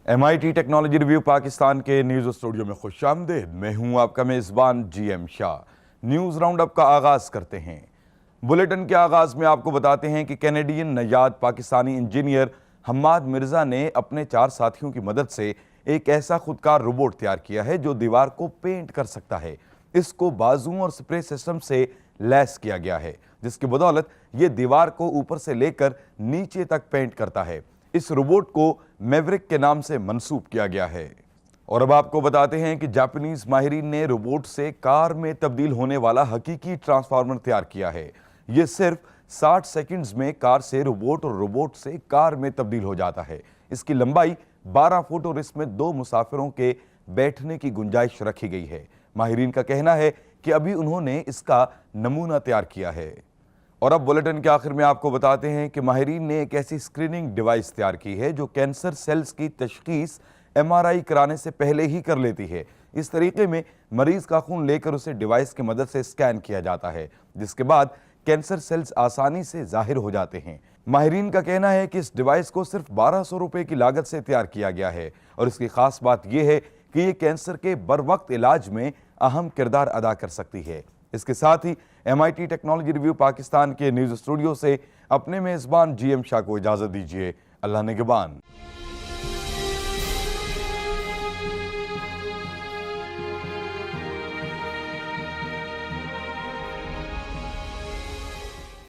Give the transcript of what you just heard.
MIT technology review Pakistan کے news studio میں خوش آمدید۔ میں ہوں آپ کا میزبان GM شاہ۔ نیوز راؤنڈ اپ کا آغاز کرتے ہیں۔ بلیٹن کے آغاز میں آپ کو بتاتے ہیں کہ کینیڈین نژاد پاکستانی انجینئر حماد مرزا نے اپنے 4 ساتھیوں کی مدد سے ایک ایسا خودکار روبوٹ تیار کیا ہے جو دیوار کو پینٹ کر سکتا ہے۔ اس کو بازوں اور سپرے سسٹم سے لیس کیا گیا ہے، جس کی بدولت یہ دیوار کو اوپر سے لے کر نیچے تک پینٹ کرتا ہے۔ اس روبوٹ کو میورک کے نام سے منسوب کیا گیا ہے۔ اور اب آپ کو بتاتے ہیں کہ جاپانیز ماہرین نے روبوٹ سے کار میں تبدیل ہونے والا حقیقی ٹرانسفارمر تیار کیا ہے۔ یہ صرف 60 سیکنڈز میں کار سے روبوٹ اور روبوٹ سے کار میں تبدیل ہو جاتا ہے۔ اس کی لمبائی 12 فٹ اور اس میں 2 مسافروں کے بیٹھنے کی گنجائش رکھی گئی ہے۔ ماہرین کا کہنا ہے کہ ابھی انہوں نے اس کا نمونہ تیار کیا ہے۔ اور اب بلیٹن کے آخر میں آپ کو بتاتے ہیں کہ ماہرین نے ایک ایسی اسکریننگ ڈیوائس تیار کی ہے جو کینسر سیلز کی تشخیص MRI کرانے سے پہلے ہی کر لیتی ہے۔ اس طریقے میں مریض کا خون لے کر اسے ڈیوائس کی مدد سے اسکین کیا جاتا ہے، جس کے بعد کینسر سیلز آسانی سے ظاہر ہو جاتے ہیں۔ ماہرین کا کہنا ہے کہ اس ڈیوائس کو صرف 1200 روپے کی لاگت سے تیار کیا گیا ہے، اور اس کی خاص بات یہ ہے کہ یہ کینسر کے بروقت علاج میں اہم کردار ادا کر سکتی ہے۔ اس کے ساتھ ہی MIT ٹیکنالوجی ریویو پاکستان کے نیوز اسٹوڈیو سے اپنے میزبان GM شاہ کو اجازت دیجیے۔ اللہ نگہبان۔